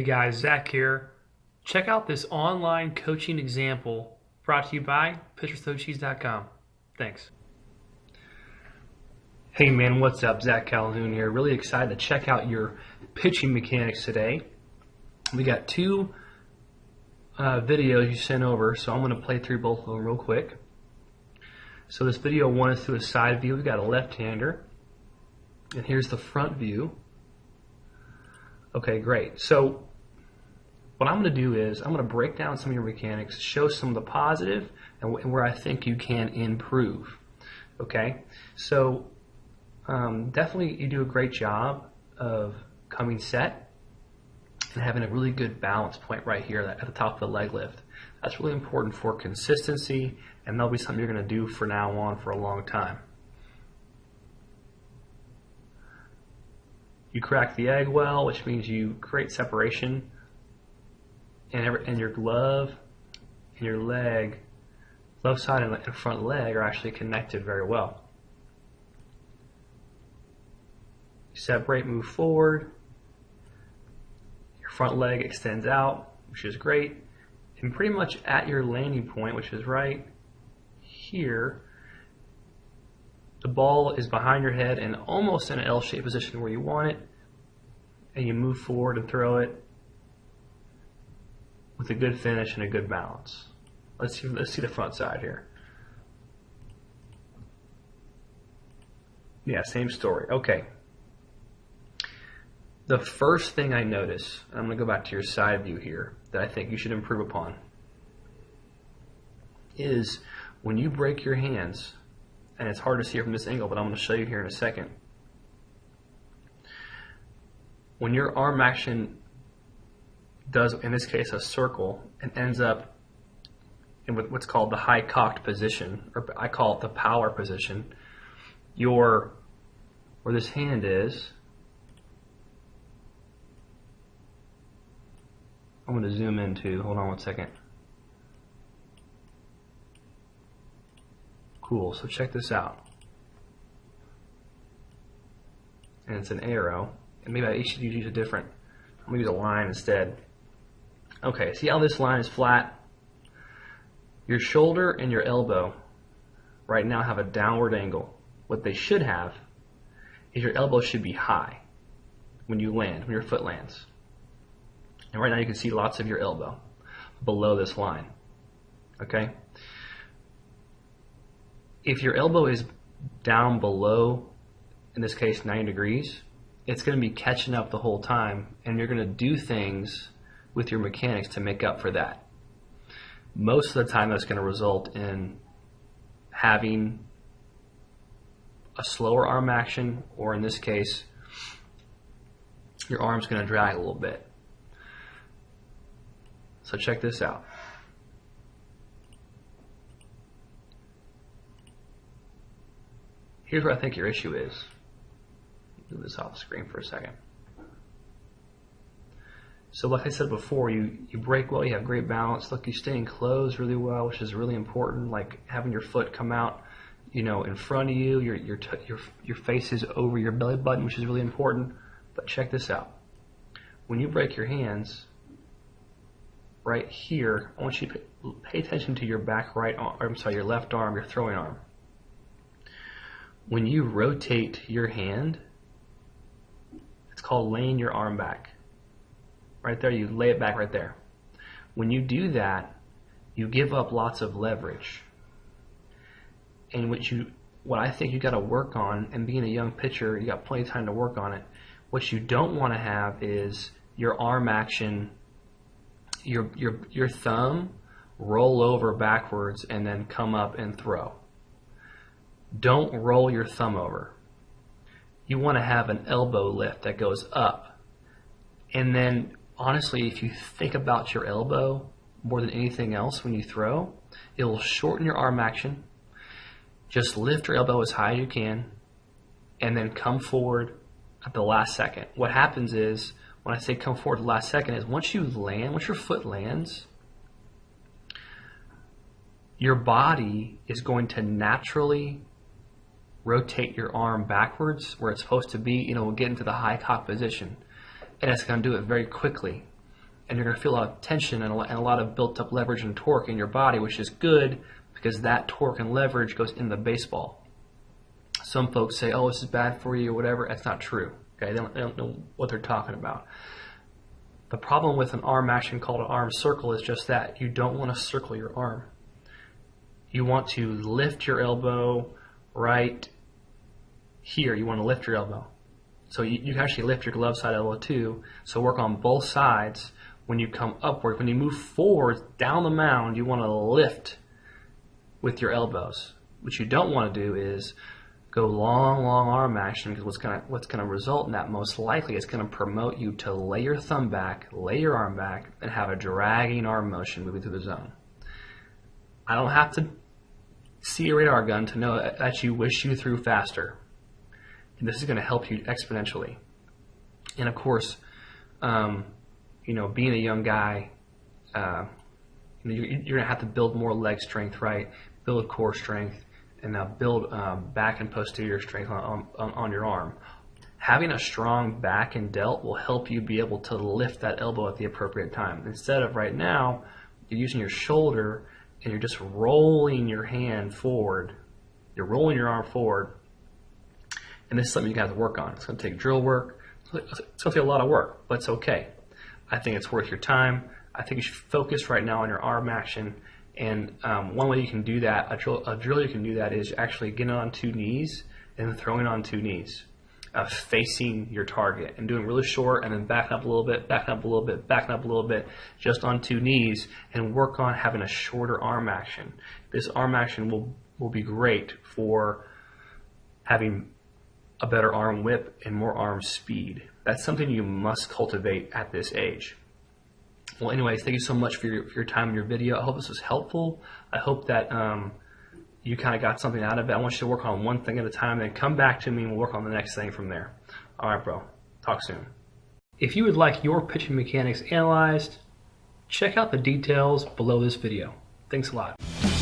Hey guys, Zach here. Check out this online coaching example brought to you by pitcherswithcheese.com. Thanks. Hey man, what's up? Zach Calhoun here. Really excited to check out your pitching mechanics today. We got two videos you sent over, so I'm going to play through both of them real quick. So this video one is through a side view. We got a left-hander, and here's the front view. Okay, great. So what I'm going to do is I'm going to break down some of your mechanics, show some of the positive and where I think you can improve. Okay, so definitely you do a great job of coming set and having a really good balance point right here at the top of the leg lift. That's really important for consistency, and that'll be something you're going to do from now on for a long time. You crack the egg well, which means you create separation, and your glove and your leg, left side and front leg, are actually connected very well. You separate, move forward, your front leg extends out, which is great, and pretty much at your landing point, which is right here, the ball is behind your head and almost in an L-shaped position where you want it, and you move forward and throw it with a good finish and a good balance. Let's see the front side here. Yeah, same story. Okay. The first thing I notice, and I'm going to go back to your side view here, that I think you should improve upon is when you break your hands, and it's hard to see it from this angle, but I'm going to show you here in a second. When your arm action does, in this case, a circle and ends up in what's called the high cocked position, or I call it the power position, where this hand is, I'm going to zoom into, hold on one second. Cool, so check this out. And it's an arrow, and maybe I should use a different, I'm going to use a line instead. Okay, see how this line is flat? Your shoulder and your elbow right now have a downward angle. What they should have is your elbow should be high when you land, when your foot lands. And right now you can see lots of your elbow below this line. Okay? If your elbow is down below, in this case 90 degrees, it's going to be catching up the whole time, and you're going to do things with your mechanics to make up for that. Most of the time that's going to result in having a slower arm action, or in this case, your arm's going to drag a little bit. So check this out. Here's where I think your issue is. Move this off the screen for a second. So like I said before, you break well, you have great balance. Look, you're staying closed really well, which is really important, like having your foot come out, in front of you, your face is over your belly button, which is really important. But check this out. When you break your hands, right here, I want you to pay attention to your back right arm, your left arm, your throwing arm. When you rotate your hand, it's called laying your arm back. Right there, you lay it back right there. When you do that, you give up lots of leverage. And what I think you got to work on, and being a young pitcher, you got plenty of time to work on it. What you don't want to have is your arm action, your thumb roll over backwards and then come up and throw. Don't roll your thumb over. You want to have an elbow lift that goes up. And then, honestly, if you think about your elbow more than anything else when you throw, it will shorten your arm action. Just lift your elbow as high as you can and then come forward at the last second. What happens is, when I say come forward at the last second, is once your foot lands, your body is going to naturally rotate your arm backwards where it's supposed to be. We'll get into the high cock position, and it's going to do it very quickly. and you're going to feel a lot of tension and a lot of built up leverage and torque in your body, which is good because that torque and leverage goes in the baseball. Some folks say, oh, this is bad for you or whatever. That's not true. Okay, they don't know what they're talking about. The problem with an arm action called an arm circle is just that. You don't want to circle your arm. You want to lift your elbow right here. You want to lift your elbow. So you can actually lift your glove side elbow too. So work on both sides. When you come upward, when you move forward down the mound, you want to lift with your elbows. What you don't want to do is go long arm action, because what's gonna result in that most likely is going to promote you to lay your thumb back, lay your arm back, and have a dragging arm motion moving through the zone. I don't have to see a radar gun to know that you wish you threw faster. And this is going to help you exponentially. And of course, being a young guy, you're going to have to build more leg strength, right? Build core strength, and now build back and posterior strength on your arm. Having a strong back and delt will help you be able to lift that elbow at the appropriate time. Instead of right now, you're using your shoulder and you're just rolling your hand forward. You're rolling your arm forward. And this is something you have to work on. It's going to take drill work. It's going to take a lot of work, but it's okay. I think it's worth your time. I think you should focus right now on your arm action. And one way you can do that, a drill you can do that is actually getting on 2 knees and throwing on 2 knees, facing your target and doing really short and then backing up a little bit, backing up a little bit, backing up a little bit, just on 2 knees, and work on having a shorter arm action. This arm action will be great for having a better arm whip and more arm speed. That's something you must cultivate at this age. Well, anyways, thank you so much for your time in your video. I hope this was helpful. I hope that you kind of got something out of it. I want you to work on one thing at a time, then come back to me and we'll work on the next thing from there. All right, bro. Talk soon. If you would like your pitching mechanics analyzed, check out the details below this video. Thanks a lot.